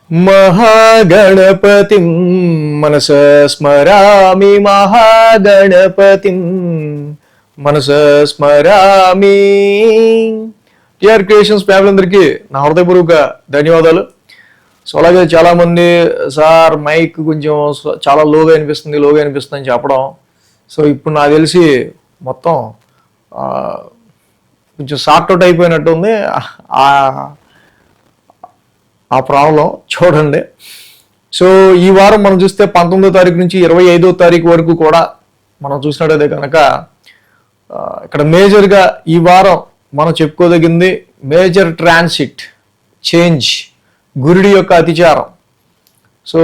మహాగణపతిం మనస స్మరామి మహాగణపతిం మనస స్మరామి. టిఆర్ క్రియేషన్స్ ఫ్యామిలీ అందరికీ నా హృదయపూర్వక ధన్యవాదాలు. సో అలాగే చాలామంది సార్ మైక్ కొంచెం చాలా లోగా అనిపిస్తుంది అని చెప్పడం. సో ఇప్పుడు నాకు తెలిసి మొత్తం కొంచెం సార్ట్అవుట్ అయిపోయినట్టు ఉంది ఆ ప్రాబ్లం. చూడండి, సో ఈ వారం మనం చూస్తే 19వ తారీఖు నుంచి 25వ తారీఖు వరకు కూడా మనం చూసినట్టయితే కనుక ఇక్కడ మేజర్గా ఈ వారం మనం చెప్పుకోదగింది మేజర్ ట్రాన్సిట్ చేంజ్, గురుడి యొక్క అతిచారం. సో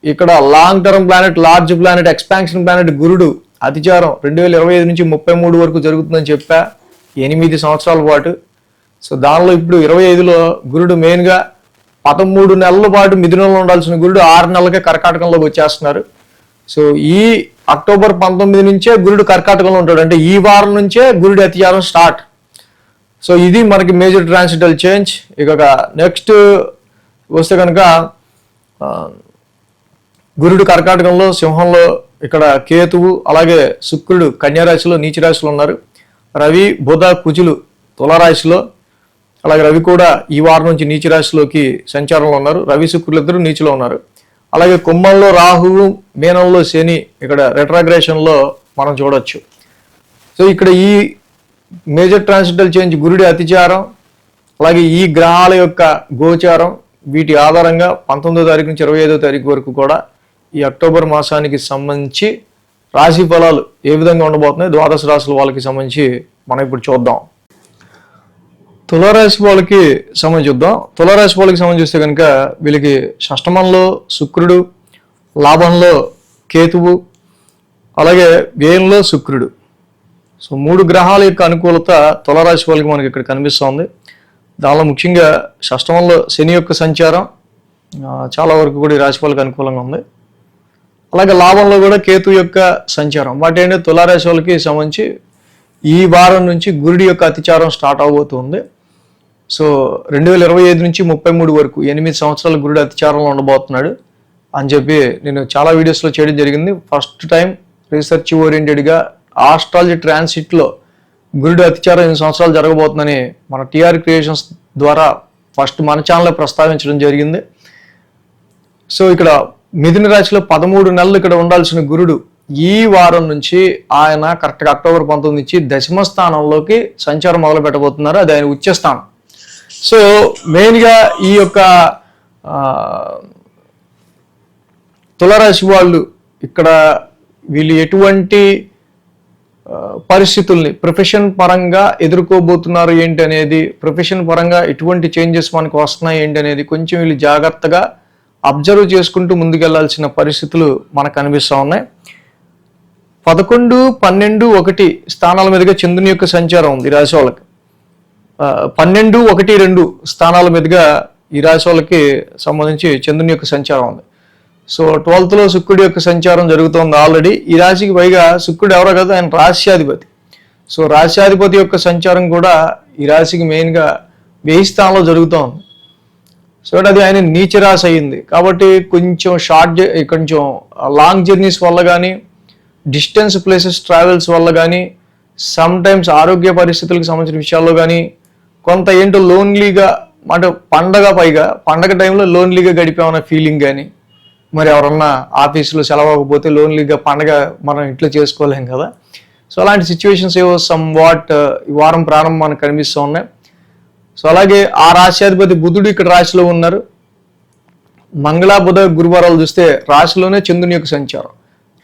ఇక్కడ long term planet, large planet, expansion planet గురుడు అతిచారం 2025 నుంచి 33 వరకు జరుగుతుందని చెప్పా, 8 సంవత్సరాల పాటు. సో దానిలో ఇప్పుడు 25లో గురుడు మెయిన్గా 13 నెలల పాటు మిథునంలో ఉండాల్సిన గురుడు 6 నెలలకే కర్కాటకంలోకి వచ్చేస్తున్నారు. సో ఈ అక్టోబర్ 19 నుంచే గురుడు కర్కాటకంలో ఉంటాడు, అంటే ఈ వారం నుంచే గురుడి అతిచారం స్టార్ట్. సో ఇది మనకి మేజర్ ట్రాన్సిటల్ చేంజ్. ఇక నెక్స్ట్ వస్తే కనుక గురుడు కర్కాటకంలో, సింహంలో, ఇక్కడ కేతువు, అలాగే శుక్రుడు కన్యారాశిలో నీచరాశిలో ఉన్నారు. రవి, బుధ, కుజులు తులారాశిలో, అలాగే రవి కూడా ఈ వారం నుంచి నీచరాశిలోకి సంచారంలో ఉన్నారు. రవి, శుక్రులు ఇద్దరు నీచిలో ఉన్నారు. అలాగే కుంభంలో రాహువు, మీనంలో శని ఇక్కడ రెట్రాగ్రేషన్లో మనం చూడొచ్చు. సో ఇక్కడ ఈ మేజర్ ట్రాన్సిటల్ చేంజ్, గురుడి అతిచారం, అలాగే ఈ గ్రహాల యొక్క గోచారం, వీటి ఆధారంగా 19వ తారీఖు నుంచి 25వ తారీఖు వరకు కూడా ఈ అక్టోబర్ మాసానికి సంబంధించి రాశి ఫలాలు ఏ విధంగా ఉండబోతున్నాయి, ద్వాదశ రాశుల వాళ్ళకి సంబంధించి మనం ఇప్పుడు చూద్దాం. తులారాశి వాళ్ళకి సంబంధించి చూద్దాం. తులారాశి వాళ్ళకి సంబంధించి చూస్తే కనుక వీళ్ళకి షష్టమంలో శుక్రుడు, లాభంలో కేతువు, అలాగే వ్యయంలో శుక్రుడు. సో 3 గ్రహాల యొక్క అనుకూలత తులారాశి వాళ్ళకి మనకి ఇక్కడ కనిపిస్తోంది. దానిలో ముఖ్యంగా షష్టమంలో శని యొక్క సంచారం చాలా వరకు కూడా ఈ రాశి వాళ్ళకి అనుకూలంగా ఉంది. అలాగే లాభంలో కూడా కేతు యొక్క సంచారం. వాటి ఏంటంటే తులారాశి వాళ్ళకి సంబంధించి ఈ వారం నుంచి గురుడి యొక్క అతిచారం స్టార్ట్ అవబోతుంది. సో 2025 నుంచి 33 వరకు 8 సంవత్సరాల గురుడు అతిచారంలో ఉండబోతున్నాడు అని చెప్పి నేను చాలా వీడియోస్లో చేయడం జరిగింది. ఫస్ట్ టైం రీసెర్చ్ ఓరియంటెడ్గా ఆస్ట్రాలజీ ట్రాన్సిట్లో గురుడు అతిచారం 8 సంవత్సరాలు జరగబోతుందని మన టిఆర్ క్రియేషన్స్ ద్వారా ఫస్ట్ మన ఛానల్లో ప్రస్తావించడం జరిగింది. సో ఇక్కడ మిథున రాశిలో 13 నెలలు ఇక్కడ ఉండాల్సిన గురుడు ఈ వారం నుంచి ఆయన కరెక్ట్గా అక్టోబర్ 19 నుంచి దశమ స్థానంలోకి సంచారం మొదలు పెట్టబోతున్నారు. అది ఆయన ఉచ్చస్థానం. సో మెయిన్గా ఈ యొక్క తులారాశి వాళ్ళు ఇక్కడ వీళ్ళు ఎటువంటి పరిస్థితుల్ని ప్రొఫెషన్ పరంగా ఎదుర్కోబోతున్నారు ఏంటి అనేది, ప్రొఫెషన్ పరంగా ఎటువంటి చేంజెస్ మనకు వస్తున్నాయి ఏంటి అనేది కొంచెం వీళ్ళు జాగ్రత్తగా అబ్జర్వ్ చేసుకుంటూ ముందుకెళ్లాల్సిన పరిస్థితులు మనకు కనిపిస్తూ ఉన్నాయి. 11, 12, 1 స్థానాల మీదుగా చంద్రుని యొక్క సంచారం ఉంది ఈ రాశి వాళ్ళకి. 12, 1, 2 స్థానాల మీదుగా ఈ రాశి వాళ్ళకి సంబంధించి చంద్రుని యొక్క సంచారం ఉంది. సో 12th లో శుక్రుడి యొక్క సంచారం జరుగుతోంది ఆల్రెడీ. ఈ రాశికి పైగా శుక్రుడు ఎవరో కదా, ఆయన రాశ్యాధిపతి. సో రాశ్యాధిపతి యొక్క సంచారం కూడా ఈ రాశికి మెయిన్గా 1000 స్థానంలో జరుగుతోంది. సో అది ఆయన నీచరాశి అయింది కాబట్టి కొంచెం కొంచెం లాంగ్ జర్నీస్ వల్ల కానీ, డిస్టెన్స్ ప్లేసెస్ ట్రావెల్స్ వల్ల కానీ, సమ్ టైమ్స్ ఆరోగ్య పరిస్థితులకు సంబంధించిన విషయాల్లో కానీ కొంత ఏంటో లోన్లీగా, అంటే పండగ టైంలో లోన్లీగా గడిపామన్న ఫీలింగ్ కానీ, మరి ఎవరన్నా ఆఫీసులో సెలవు అవ్వకపోతే లోన్లీగా పండగ మనం ఇంట్లో చేసుకోలేం కదా. సో అలాంటి సిచ్యువేషన్స్ ఏవో సమ్ వాట్ ఈ వారం ప్రారంభం మనకు కనిపిస్తూ ఉన్నాయి. సో అలాగే ఆ రాశ్యాధిపతి బుధుడు ఇక్కడ రాశిలో ఉన్నారు. మంగళ, బుధ, గురువారాలు చూస్తే రాశిలోనే చంద్రుని యొక్క సంచారం.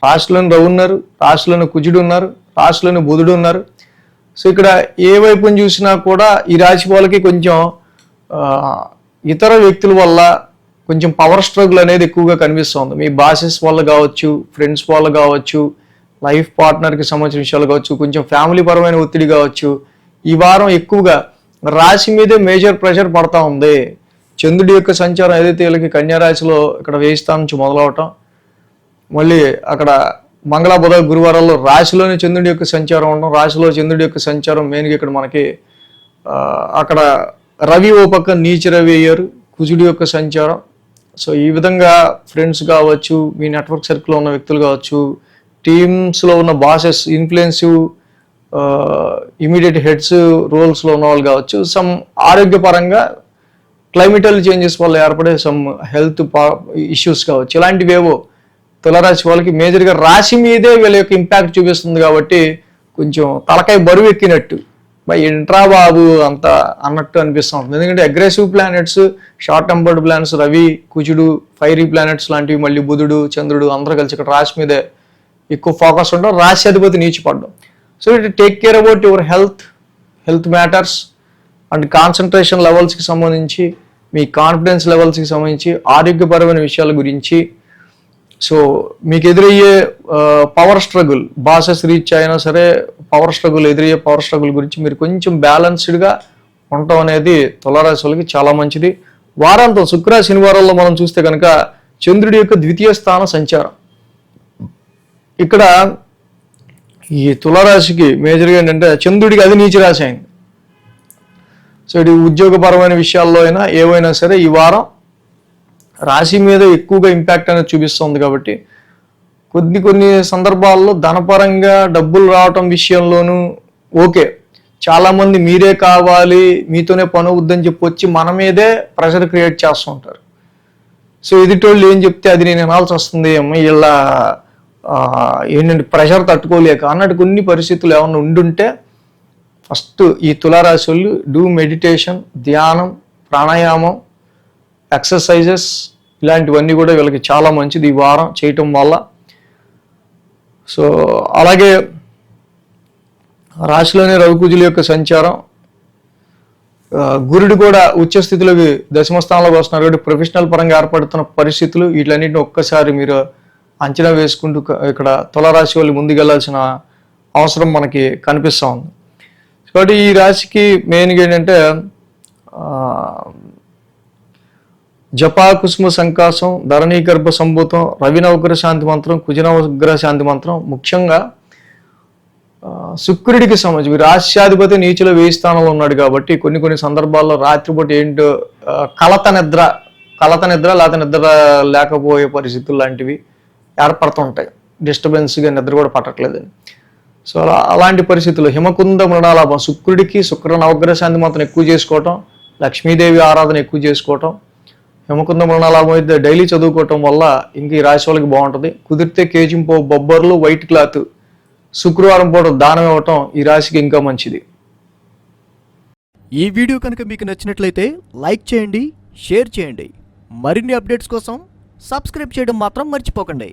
రాశిలోని రవి ఉన్నారు, రాశిలోని కుజుడు ఉన్నారు, రాశిలోని బుధుడు ఉన్నారు. సో ఇక్కడ ఏ వైపుని చూసినా కూడా ఈ రాశి వాళ్ళకి కొంచెం ఇతర వ్యక్తుల వల్ల కొంచెం పవర్ స్ట్రగుల్ అనేది ఎక్కువగా కనిపిస్తుంది. మీ బాసెస్ వల్ల కావచ్చు, ఫ్రెండ్స్ వల్ల కావచ్చు, లైఫ్ పార్ట్నర్కి సంబంధించిన విషయాలు కావచ్చు, కొంచెం ఫ్యామిలీ పరమైన ఒత్తిడి కావచ్చు. ఈ వారం ఎక్కువగా రాశి మీదే మేజర్ ప్రెషర్ పడతా ఉంది. చంద్రుడి యొక్క సంచారం ఏదైతే వీళ్ళకి కన్యారాశిలో ఇక్కడ 1000 స్థానం నుంచి మొదలవటం, మళ్ళీ అక్కడ మంగళ, బుధ, గురువారాల్లో రాశిలోని చంద్రుడి యొక్క సంచారం ఉండడం, రాశిలో చంద్రుడి యొక్క సంచారం మెయిన్గా ఇక్కడ మనకి అక్కడ రవి ఓ పక్క నీచ రవి అయ్యారు, కుజుడి యొక్క సంచారం, సో ఈ విధంగా ఫ్రెండ్స్ కావచ్చు, మీ నెట్వర్క్ సర్కిల్లో ఉన్న వ్యక్తులు కావచ్చు, టీమ్స్లో ఉన్న బాసెస్, ఇన్ఫ్లుయెన్సివ్ ఇమీడియట్ హెడ్స్ రోల్స్లో ఉన్న వాళ్ళు కావచ్చు, సమ్ ఆరోగ్యపరంగా క్లైమేటల్ చేంజెస్ వల్ల ఏర్పడే సమ్ హెల్త్ ఇష్యూస్ కావచ్చు, ఇలాంటివేవో తులారాశి వాళ్ళకి మేజర్గా రాశి మీదే వీళ్ళ యొక్క ఇంపాక్ట్ చూపిస్తుంది. కాబట్టి కొంచెం తలకాయ బరువు ఎక్కినట్టు ఏంట్రా బాబు అంత అన్నట్టు అనిపిస్తూ ఉంటుంది. ఎందుకంటే aggressive planets, short tempered planets Ravi, కుజుడు, ఫైరీ ప్లానెట్స్ లాంటివి, మళ్ళీ బుధుడు, చంద్రుడు అందరూ కలిసి ఇక్కడ రాశి మీదే ఎక్కువ ఫోకస్ ఉండడం, రాశి అధిపతి నీచిపడడం. So it take care about your health matters and concentration లెవెల్స్కి సంబంధించి, మీ కాన్ఫిడెన్స్ లెవెల్స్కి సంబంధించి, ఆరోగ్యపరమైన విషయాల గురించి. సో మీకు ఎదురయ్యే పవర్ స్ట్రగుల్, బాసెస్ రీచ్ అయినా సరే పవర్ స్ట్రగుల్, ఎదురయ్యే పవర్ స్ట్రగుల్ గురించి మీరు కొంచెం బ్యాలెన్స్డ్గా ఉండటం అనేది తులారాశి వాళ్ళకి చాలా మంచిది. వారాంతం శుక్ర శనివారాల్లో మనం చూస్తే కనుక చంద్రుడి యొక్క ద్వితీయ స్థాన సంచారం. ఇక్కడ ఈ తులారాశికి మేజర్గా ఏంటంటే చంద్రుడికి అది నీచ రాశి అయింది. సో ఇది ఉద్యోగపరమైన విషయాల్లో అయినా ఏవైనా సరే ఈ వారం రాశి మీద ఎక్కువగా ఇంపాక్ట్ అనేది చూపిస్తుంది. కాబట్టి కొన్ని సందర్భాల్లో ధనపరంగా డబ్బులు రావటం విషయంలోనూ ఓకే, చాలామంది మీరే కావాలి, మీతోనే పని అవుద్దని చెప్పి వచ్చి మన మీదే ప్రెషర్ క్రియేట్ చేస్తూ ఉంటారు. సో ఎదుటోళ్ళు ఏం చెప్తే అది నేను వినాల్సి వస్తుంది, ఇలా ఏంటంటే ప్రెషర్ తట్టుకోలేక అన్నట్టు కొన్ని పరిస్థితులు ఏమన్నా ఉండుంటే ఫస్ట్ ఈ తులారాశి వాళ్ళు డూ మెడిటేషన్, ధ్యానం, ప్రాణాయామం, ఎక్సర్సైజెస్ ఇలాంటివన్నీ కూడా వీళ్ళకి చాలా మంచిది ఈ వారం చేయటం వల్ల. సో అలాగే రాశిలోనే రవికుజుల యొక్క సంచారం, గురుడు కూడా ఉచ్చ స్థితిలోకి దశమ స్థానంలోకి వస్తున్నారు. కాబట్టి ప్రొఫెషనల్ పరంగా ఏర్పడుతున్న పరిస్థితులు వీటిలన్నింటినీ ఒక్కసారి మీరు అంచనా వేసుకుంటూ ఇక్కడ తులారాశి వాళ్ళు ముందుకెళ్లాల్సిన అవసరం మనకి కనిపిస్తూ ఉంది. కాబట్టి ఈ రాశికి మెయిన్గా ఏంటంటే జపా కుసుమ సంకాసం, ధరణీ గర్భ సంభూతం, రవినవగ్ర శాంతి మంత్రం, కుజనవగ్ర శాంతి మంత్రం, ముఖ్యంగా శుక్రుడికి సంబంధించి రాశ్యాధిపతి నీచులో 1000 స్థానంలో ఉన్నాడు. కాబట్టి కొన్ని సందర్భాల్లో రాత్రిపూట ఏంటో కలత నిద్ర లేకపోతే నిద్ర లేకపోయే పరిస్థితులు లాంటివి ఏర్పడుతుంటాయి. డిస్టర్బెన్స్గా నిద్ర కూడా పట్టట్లేదని. సో అలాంటి పరిస్థితుల్లో హిమకుంద మృణాలాభం, శుక్రుడికి శుక్ర నవగ్రహ శాంతి మంత్రం ఎక్కువ చేసుకోవటం, లక్ష్మీదేవి ఆరాధన ఎక్కువ చేసుకోవటం, హిమకుంద మృణాలాభం అయితే డైలీ చదువుకోవటం వల్ల ఇంక ఈ రాశి వాళ్ళకి బాగుంటుంది. కుదిరితే కేజింపో బొబ్బర్లు, వైట్ క్లాత్ శుక్రవారం పూట దానం ఇవ్వటం ఈ రాశికి ఇంకా మంచిది. ఈ వీడియో కనుక మీకు నచ్చినట్లయితే లైక్ చేయండి, షేర్ చేయండి. మరిన్ని అప్డేట్స్ కోసం సబ్స్క్రైబ్ చేయడం మాత్రం మర్చిపోకండి.